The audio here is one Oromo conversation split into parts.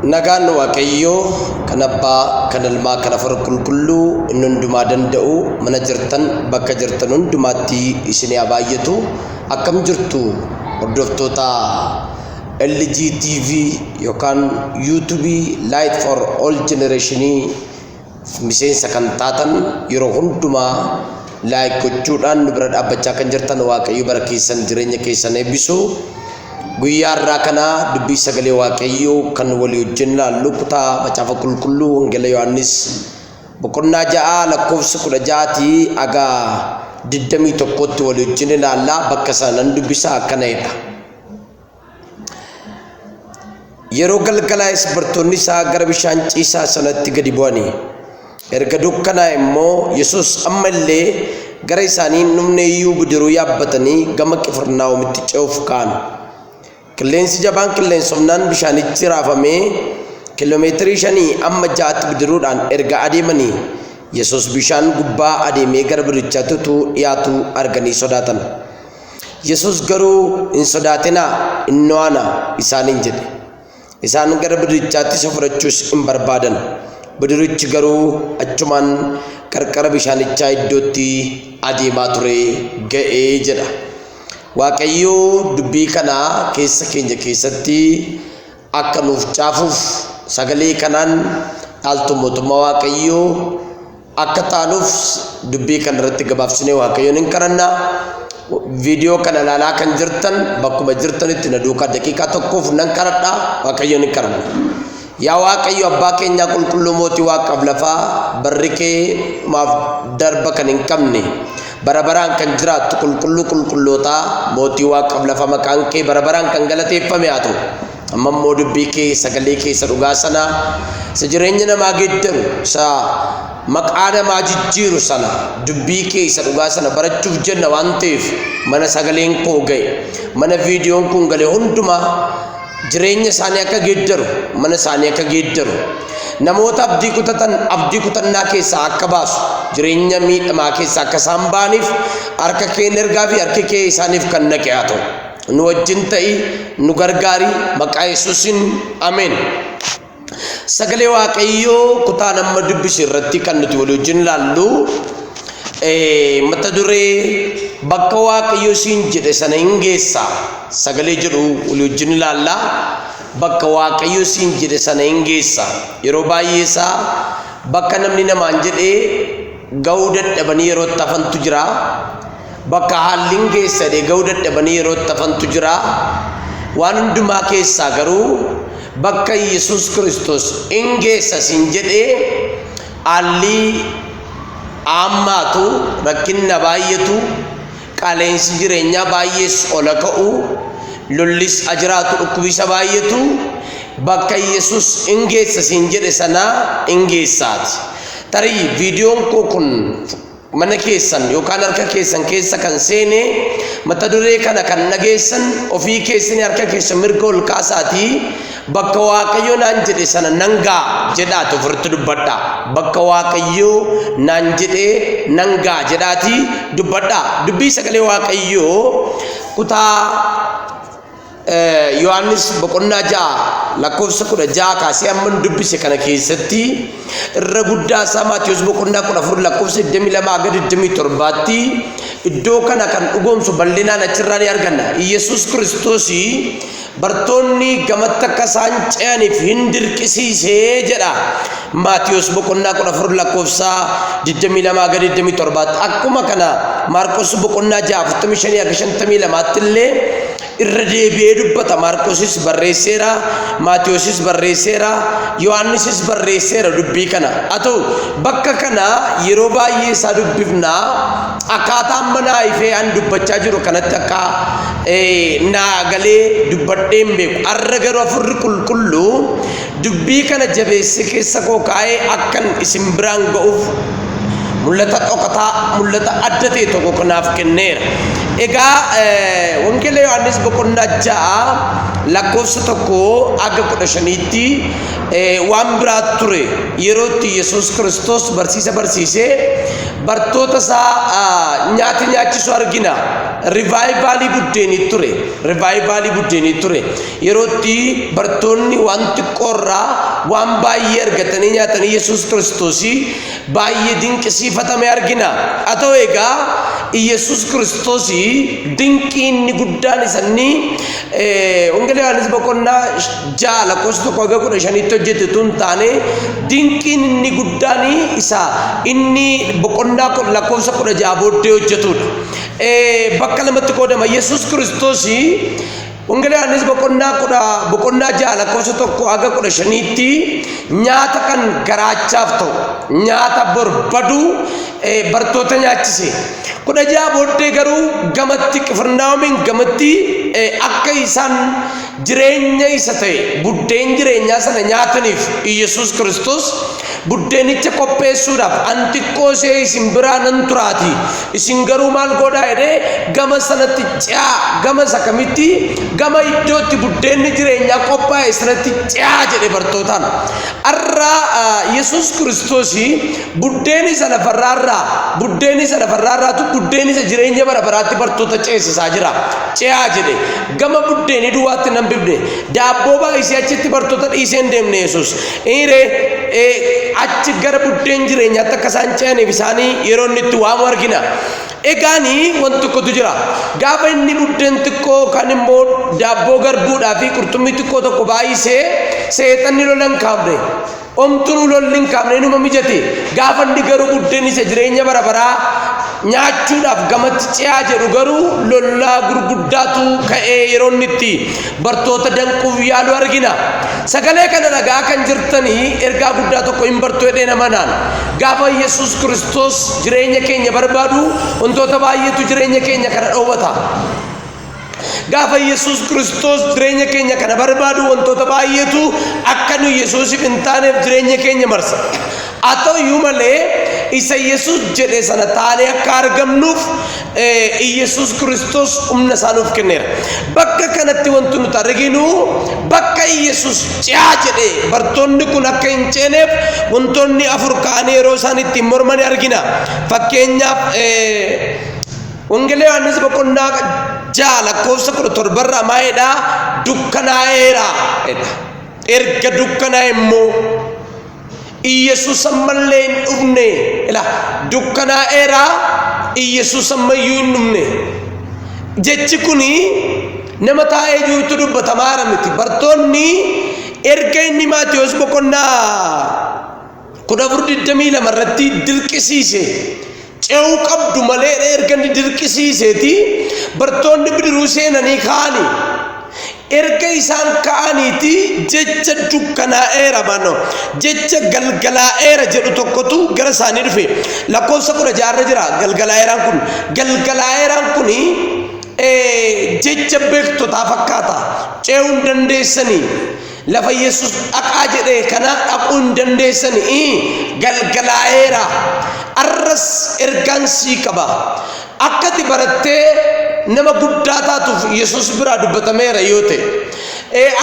Nagaan Waaqayyoo kan Abbaa, kan Ilmaa, kan Hafuura Qulqulluu inni hundumaa danda'u mana jirtan bakka jirtan hundumaatti isinii haa baay'atu. Akkam jirtu hordoftoota LGTV yookaan YouTube Light for All Generation miseensa kan taatan yeroo hundumaa like gochuudhaan nu bira dhaabbachaa kan jirtan Waaqayyo bara keessan jireenya keessan eebbisu. Guyyaa irraa kana dubbii sagalee Waaqayyoo kan walii wajjin laallu kutaa macaafa qulqulluu Wangeela Yohaannis boqonnaa 6 lakkoofsa 16 aga 21tti walii wajjin ilaalla. Bakka sanaan dubbisa akkanadha. Yeroo galgalaa'es bartoonni isaa gara bishaan ciisaa sanatti gadi bu'anii erga dukkanaa immoo Yesuus ammallee gara isaanii dhufne iyyuu bidiruu yaabbatanii gama Qifirnaahoomitti ce'uuf ka'an. Qilleensi jabaan qilleensofnaan bishaanichi raafamee kiiloomeetirii 5 amma 6tti bidiruudhaan erga adeemanii Yesuus bishaan gubbaa adeemee gara bidirichaatti dhiyaatu arganii sodaatan. Yesuus garuu hin sodaatinaa, innoo ana isaaniin jedhe. Isaan gara bidirichaatti isa fudhachuus hin barbaadan. Bidirichi garuu achumaan qarqara bishaanichaa iddootti adeemaa ture ga'ee jedha. Waaqayyoo dubbii kana keessa keenya keessatti akka nuuf caafuuf sagalee kanaan dhaaltu mootummaa Waaqayyoo akka taanuuf dubbii kana irratti gabaabsinee Waaqayyoon hin kadhanna. Viidiyoo kana ilaalaa kan jirtan bakkuma jirtanitti na duukaa daqiiqaa tokkoof nan kadhadha. Waaqayyoon hin kadhanna. Yaa Waaqayyo abbaa keenya qulqulluu mootii waaqaaf lafaa barri kee maaf darba kan hin qabne barabaraan kan jiraattu qulqulluu qulqullootaa mootii waaqaaf lafa maqaan kee barabaraan kan galateeffame haa ta'u. Amma immoo dubbii kee sagalee keessa dhugaa sana isa jireenya namaa geeddaru isa maqaa namaa jijjiiru sana dubbii kee isa dhugaa sana barachuuf jenna waan ta'eef mana sagaleen koo ga'e mana viidiyoon kun gale hundumaa jireenya isaanii akka geeddaru mana isaanii akka geeddaru namoota abdii kutannaa keessaa akka baasu jireenya miidhamaa keessaa akka isaan baaniif harka kee ergaa fi harki kee isaaniif kan naqe haa ta'u. Nu wajjin ta'i nu gargaari maqaa Yesuusiin ameen. Sagalee Waaqayyoo kutaa nama dubbise irratti kan nuti walii wajjin laallu mata duree bakka Waaqayyoo siin jedhe sana hin geessaa sagalee jedhu walii wajjin ilaalla. Bakka Waaqayyoo siin jedhe sana hin geessaa. Yeroo baay'ee isaa bakka namni namaan jedhee ga'uu dadhabanii yeroo tafantu jira. Bakka haalliin geessa ga'uu dadhabanii yeroo tafantu jira. Waan hundumaa keessaa garuu bakka Yesuus Kiristoos hin geessa siin jedhee haalli ammaatu rakkinna baay'atu qaaleensi jireenyaa baay'ees ola ka'u lollis ajiraatu dhukkubisa baay'atu bakka Yesuus hin geessa siin jedhe sana hin geessaati. Tarii viidiyoon koo kun mana keessan yookaan harka keessan keessa kan seene mata duree kana kan dhageessan ofii keessanii harka keessa mirga ol kaasaatii bakka Waaqayyoo naan jedhe sana nan ga'a jedhaati ofirratti dubbadha. Bakka Waaqayyoo naan jedhe nan ga'a jedhaati dubbadha. Dubbii sagalee Waaqayyoo kutaa Yohaannis boqonnaa 6 lakkoofsa 16 kaasee amma dubbise kana keessatti irra guddaa isaa Maatiyos boqonnaa 14 lakkoofsa 22 aga 27tti iddoo kana kan dhugoomsu bal'inaan achirraa ni arganna. Yesuus Kiristoos bartoonni gamatti akka isaan ce'aniif hin dirqisiisee jedha. Maatiyos boqonnaa 14 lakkoofsa 22 aga 27tti akkuma kana Maarqos boqonnaa 6 45 aga 52tti illee irra deebi'ee dubbata. Maarqosis barreesseera, Maatiyosis barreesseera, Yohaannisis barreesseera dubbii kana. Haa ta'u bakka kana yeroo baay'ee isaa dubbifna akkaataan manaa ifee an dubbachaa jiru kanatti akka naa galee dubbadheen beeku. Har'a garuu Hafuurri Qulqulluu dubbii kana jabeesse keessa koo kaa'ee akkan isin biraan ga'uuf mul'ata dhokataa mul'ata adda ta'e tokko kanaaf kenneera. Egaa Wangeela Yohaannis boqonnaa 6 lakkoofsa 1 aga 15tti waan biraa ture yerootti Yesuus Kiristoos barsiisee bartoota isaa nyaata nyaachisu argina. Rivaayivalii buddeenii ture yerootti bartoonni waan xiqqoorraa waan baay'ee argatanii nyaatanii Yesuus Kiristoosii baay'ee dinqisiifatame argina. Haa ta'u egaa Yesuus Kiristoosii dinqii inni guddaan isaanii Wangeela Yohaannis boqonnaa 6:15 hojjete tun taane dinqiin inni guddaan isa inni boqonnaa 16 booddee hojjetudha. Bakka lamatti qoodama. Yesuus Kiristoosii Wangeela Yohaannis boqonnaa 6:1-15tti nyaata kan garaachaaf ta'u nyaata barbadu bartoota nyaachise. 16 booddee garuu gamatti Qifirnaahomiin gamatti akka isaan jireenya isa ta'e buddeen jireenyaa sana nyaataniif Yesuus Kiristoos buddeenicha qopheessuudhaaf xiqqoo ishee isin biraa nan turaati isin garuu maal godhaa jedhee gama sanatti gama isa kamitti gama iddootti buddeenni jireenyaa qophaa'e sanatti jedhe bartootaan. Arraa Yesuus Kiristoos buddeeni isa lafarraarraatu buddeeni isa jireenya bara baraatti bartoota ceesisaa jira. Jedhe gama buddeeni duwwaatti nan bibne daabboo baay'isee achitti bartoota dhiisee hin deemne Yesuus. Achi gara buddeen jireenyaatti akka isaan ce'aniif isaanii yeroo inni itti waamu argina. Egaani wanti tokkotu jira. Gaafa inni buddeen xiqqoo kan immoo daabboo garbuudhaa fi qurxummii xiqqoo tokko baay'isee seexanni lola hin kaafne. Omtuun lolli hin kaafne inuma mijate. Gaafa inni garuu buddeen isa jireenya bara baraa nyaachuudhaaf gamatti ce'aa jedhu garuu lollaa gurguddaatu ka'ee yeroo inni itti bartoota danquuf yaalu argina. Sagalee kana dhagaa kan jirtanii ergaa guddaa tokko hin bartu jedhee nama naan. Gaafa Yesuus Kiristoos jireenya keenya barbaadu wantoota baay'eetu jireenya keenya kana dhoowwata. Gaafa Yesuus Kiristoos jireenya keenya kana barbaadu wantoota baay'eetu akka nu Yesuusiif hin taaneef jireenya keenya marsa. Haa ta'uyyuu malee isa Yesuus jedhe sana taanee akka argamnuuf Yesuus Kiristoos humna isaa nuuf kenneera. Bakka kanatti wanti nuti arginu bakka Yesuus jedhe bartoonni kun akka hin ceeneef wantoonni afur ka'anii yeroo isaan ittiin morman argina. Fakkeenyaaf Wangeela Yohaannis boqonnaa 6:17 maayedhaa dukkanaa'eera. Erga dukkanaa'e immoo Yesuus ammallee hin dhufne. Dukkanaa'eera Yesuus ammayyuu hin dhufne. Jechi kuni nama taa'ee jirutu dubbatamaa miti. Bartoonni erga inni Maatiyos boqonnaa 14:22 irratti dirqisiise. Ce'uu qabdu malee erga inni dirqisiiseeti bartoonni bidiruu seenanii ka'anii. Erga isaan ka'aniiti jecha dukkanaa'eera jecha galgalaa'eera jedhu tokkotu gara isaanii dhufe. Lakkoofsa 16 jira galgalaa'eeraan kun jecha beektotaa fakkaata. Ce'uu hin dandeessanii. Lafa Yesuus dhaqaa jedhee kana dhaquu hin dandeessanii galgalaa'eera. Arras ergaan sii qaba. Akkati barattee nama guddaa taatuuf Yesuus biraa dubbatameera yoo ta'e.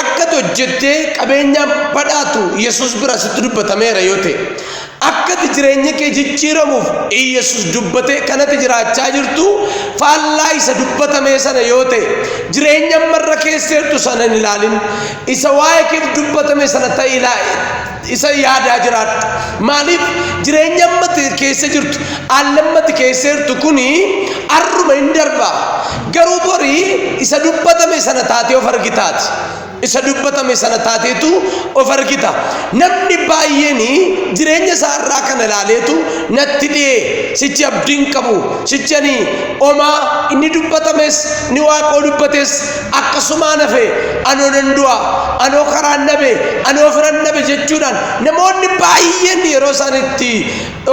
Akkati hojjettee qabeenya badhaatu Yesuus biraa sitti dubbatameera yoo ta'e. Akkati jireenya kee jijjiiramuuf Yesuus dubbatee kanatti jiraachaa jirtu faallaa isa dubbatame sana yoo ta'e jireenya marra keesseertu sana hin ilaalin. Isa waa'ee keef dubbatame sana ta'e isa yaadaa jiraadhu. Maaliif jireenya ammatti keessa jirtu allammatti keesseertu kuni arruma hin darba. Garuu borii isa dubbatame sana taatee of argitaati. Isa dubbatame sana taateetu of argita. Namni baay'een jireenya isaa irraa kana ilaaleetu natti dhiyee sichi abdiin qabu sichani omaa inni dubbatames ni waaqoo dubbates akkasumaan hafe anoo nan du'a anoo karaan nabe anoo firan nabe jechuudhaan namoonni baay'een yeroo isaanitti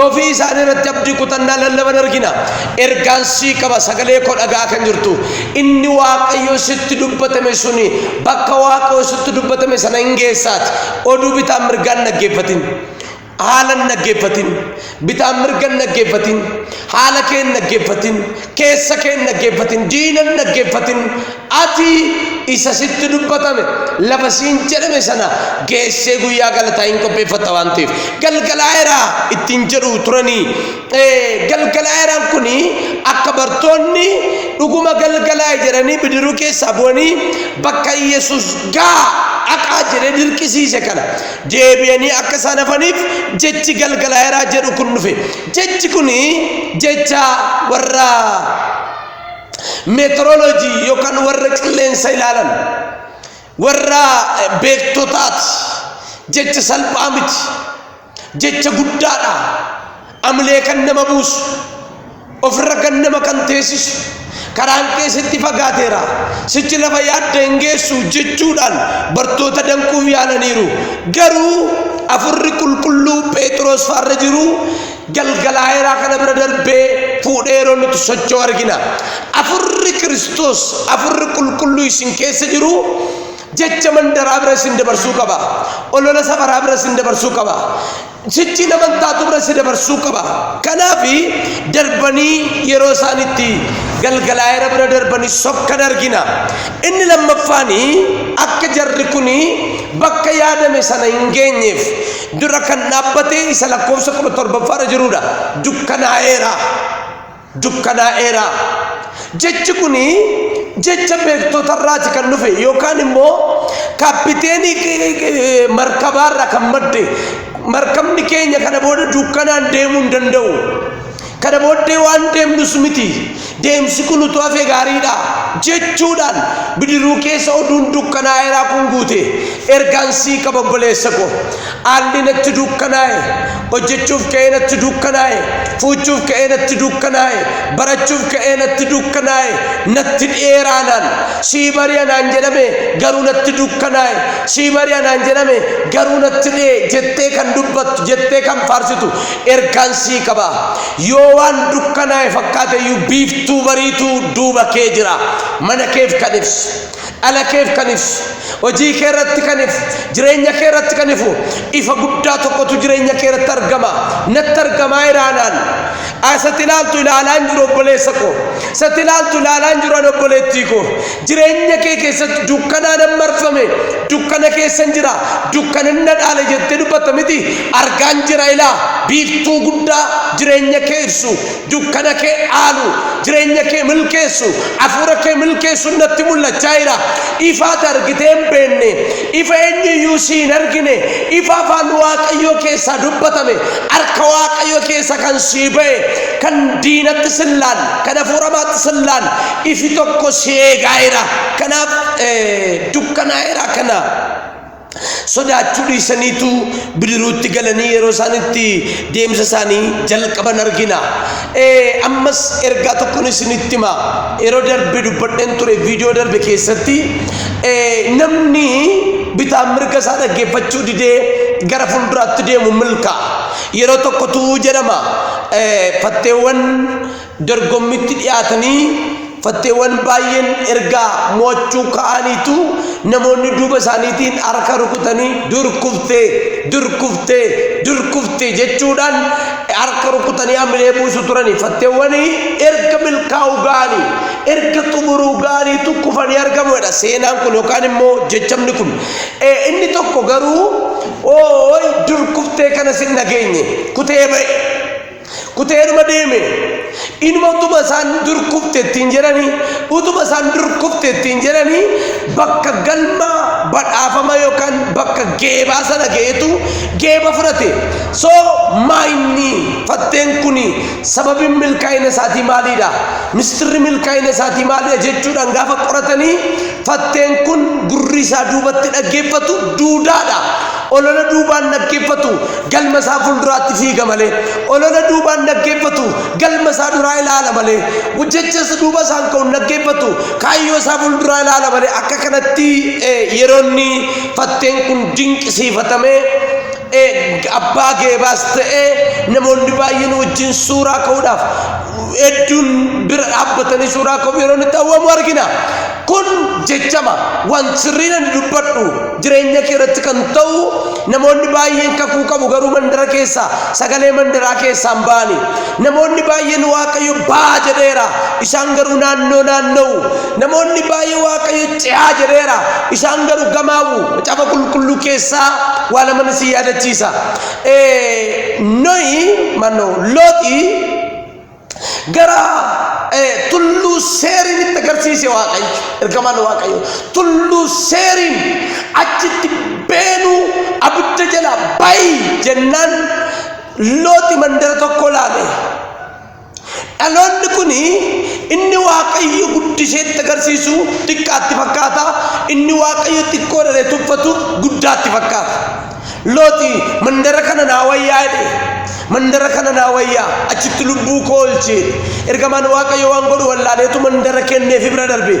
ofii isaanii irratti abdii kutannaa lallaban argina. Ergaan sii qaba sagalee koo dhagaa kan jirtu inni Waaqayyo sitti dubbatame suni bakka Waaqayyo sitti dubbatame sana hin geessaati oduu bitaan mirgaan dhaggeeffatin. haalan naggeeffatin bitaan mirgan naggeeffatin haala keen naggeeffatin keessa keen naggeeffatin diinan naggeeffatin ati isa sitti dubbatame lafa siin jedhame sana geessee guyyaa galataa hin qopheeffatta waan ta'eef galgalaayeraa ittiin jedhu turanii galgalaayeraa kuni akka bartoonni dhuguma galgalaa'e jedhanii bidiruu keessaa bu'anii bakka Yesuus gaa aqaa jedhee dirqisiise kana deebi'anii akka isaan hafaniif jechi galgalaayeraa jedhu kun dhufe jechi kuni jecha warra meteoroloojii yookaan warra qilleensa ilaalan warra beektotaati jecha salphaa miti jecha guddaadha amlee kan nama buusu ofirra kan nama kan teessisu karaan keessatti fagaateera sichi lafa yaadda hin geessu jechuudhaan bartoota danquuf yaalaniiru garuu afurri qulqulluu Phexros faarra jiru galgalaayeraa kana bira darbee fuudhee yeroo nuti socho'u argina afurri Kiristoos afurri qulqulluu isin keessa jiru jecha mandaraa bira isin dabarsuu qaba olola safaraa bira isin dabarsuu qaba sichi namantaatu bira isin dabarsuu qaba kanaafi darbanii yeroo isaanitti galgalaayeraa bira darbanii sokkan argina inni lammaffaani akka jarri kuni bakka yaadame sana hin geenyeef dura kan dhaabbatee isa lakkoofsa 17 jirudha dukkanaa'eera jechi kuni jecha beektotarraati kan dhufe yookaan immoo kaapiteenii markabaarra kan madde markabni keenya kana booda dukkanaan deemuu hin danda'u kana booddee waan deemnus miti deemsi kun utuu hafee gaariidha jechuudhaan bidiruu keessa oduun dukkanaa'eeraa kun guute ergaan sii qaba obboleessa ko haalli natti dukkanaa'e hojjechuuf ka'ee natti dukkanaa'e fuuchuuf ka'ee natti dukkanaa'e barachuuf ka'ee natti dukkanaa'e natti dheeraanaan sii bari'anaan jedhame garuu natti dukkanaa'e sii bari'anaan jedhame garuu natti dhee jettee kan dubbattu jettee kan faarsitu ergaan sii qaba yoo waan dukkanaa'e fakkaate iyyuu biiftuu bariituu duuba kee jira mana keef kan ibsu ala keef kan ibsu hojii kee irratti kan ifu jireenya kee irratti kan ifu ifa guddaa tokkotu jireenya kee irratti argama natti argamaa iraanaan asatti ilaaltu ilaalaan jiru obboleessa ko satti ilaaltu ilaalaan jiru obboleettii ko jireenya kee keessatti dukkanaan marfame dukkana keessan jira dukkana na dhaale jettee dubbatta miti argaan jira ilaa biiftuu guddaa jireenya kee ibsu dukkana kee aalu jireenya kee milkeessu afuura kee milkeessu natti mul'achaa jira ifaat argitee hin beenne ifa eenyuyyuu siin argine ifa afaan waaqayyoo keessaa dubbatame harka waaqayyoo keessa kan sii ba'e kan diinatti sillaan kan afuuramaatti sillaan ifi tokko si eegaa jira kanaaf dukkanaa'eera kana sodaachuu dhiisaniitu bidiruutti galanii yeroo isaanitti deemsa isaanii jalqaban argina ammas ergaa tokkoon isinitti hima yeroo darbe dubbadheen ture viidiyoo darbe keessatti namni bitaan mirga isaa dhaggeeffachuu didee gara fuulduraatti deemu milkaa yeroo tokkotu jedhama fatteewwan dorgommitti dhiyaatanii fatteewwan baay'een ergaa mo'achuu ka'aniitu namoonni duuba isaaniitiin harka rukutanii durkuftee jechuudhaan harka rukutanii hamilee buusu turanii fatteewwanii erga milkaa'u ga'anii erga xumuruu ga'aniitu kufanii argamuudha seenaan kun yookaan immoo jechamni kun inni tokko garuu durkuftee kana sin nageenye kutee ba'e kuteeruma deeme inuma utuma isaan durkufteettiin jedhanii utuma isaan durkufteettiin jedhanii bakka galma badhaafama yookaan bakka geebaa sana ga'eetu geeba fudhate so maayinni fatteen kuni sababin milkaa'ina isaatii maaliidha mistirri milkaa'ina isaatii maaliidha jechuudhaan gaafa qoratanii fatteen kun gurri isaa duubatti dhaggeeffatu duudaadha olola duubaan dhaggeeffatu galma isaa fuulduraatti fiiga malee olola duubaan dhaggeeffatu galma isaa duraa ilaala malee jecha duuba isaan ka'uun dhaggeeffatu kaayyoo isaa fuulduraa ilaala malee akka kanatti yeroonni fatteen kun dinqisiifatamee abbaa geebaas ta'ee namoonni baay'een wajjin suuraa ka'uudhaaf hedduun bira dhaabbatanii suuraa ka'uuf yeroo itti hawwamu argina kun jechama wan sirrina ni dubbadhu jireenya kee irratti kan ta'u namoonni baay'een kakuu qabu garuu mandara keessa sagalee mandaraa keessaan baani namoonni baay'een waaqayyo baa jedheera isaan garuu naannoo namoonni baay'ee waaqayyo ce'aa jedheera isaan garuu gamaawu cafa qulqulluu keessaa waa lama si yaadachiisa noyi manno looxi gara tullu seerin itti agarsiise waaqayyo ergamaan waaqayyo tullu seerin achitti beenu abidda jala bayi jennaan looxi mandara tokko laale dhaloonni kuni inni waaqayyo guddisee itti agarsiisu xiqqaatti fakkaata inni waaqayyo xiqqoo dharee tuffatu guddaatti fakkaata looxi mandara kana naa wayyaa jedhe mandara kana naa wayyaa achitti lubbuu koo oolchee ergamaan waaqayyo waan godhu wallaaleetu mandara kenneef bira darbe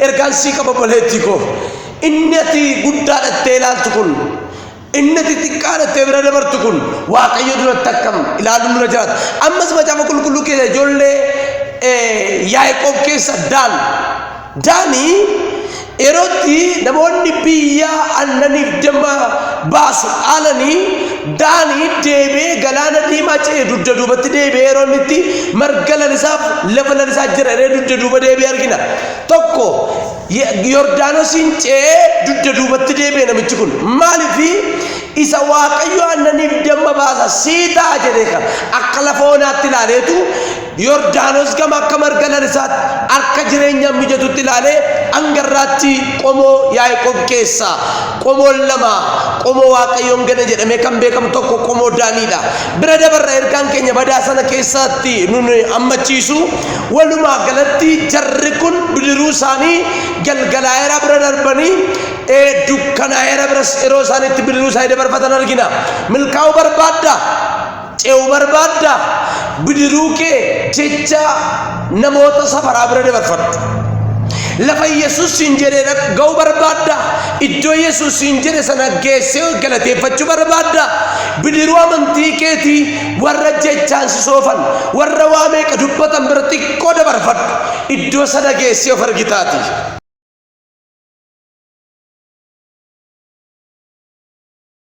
ergaan sii qaba boleetti koo inni ati guddaa dhattee ilaaltu kun inni ati xiqqaa dhattee bira dabartu kun waaqayyo duratti akkam ilaaluun dura jiraata ammas macaafa qulqulluu keessa ijoollee Yaaqoob keessa daanii yerootti namoonni biyya annaniif damma baasu dhaalanii daanii deebee galaana diimaa ce'ee dugda duubatti deebee yeroo inni itti marga lalisaaf lafa lalisaa jira dugda duuba deebee argina tokko Yordaanosiin ce'ee dugda duubatti deebee namichi kun maaliifi isa waaqayyo annaniif damma baasa siidaa jedhee kan akka lafa onaatti ilaaleetu Yordaanos gama akka marga lalisaatti akka jireenya mijatutti ilaalee angarraatti qomoo Yaaqoob keessa qomoo lama qomoo waaqayyoon gana jedhamee kan beekamu tokko qomoo daaniidha bira dabarra ergaan keenya badaa sana keessatti nuni ammachiisu walumaa galatti jarri kun bidiruu isaanii galgalaa'eera bira darbanii dukkanaa'eera bira yeroo isaaniitti bidiruu isaanii dabarfatan argina milkaa'uu barbaadda ce'uu barbaadda bidiruu kee jecha namoota safaraa bira dabarfadhu lafa Yesuus siin jedhe ga'uu barbaadda iddoo Yesuus siin jedhe sana geessee galateeffachuu barbaadda bidiruu amantii keetii warra jechaan si soofan warra waa meeqa dubbatan bira xiqqoo dabarfadhu iddoo sana geessee of argitaati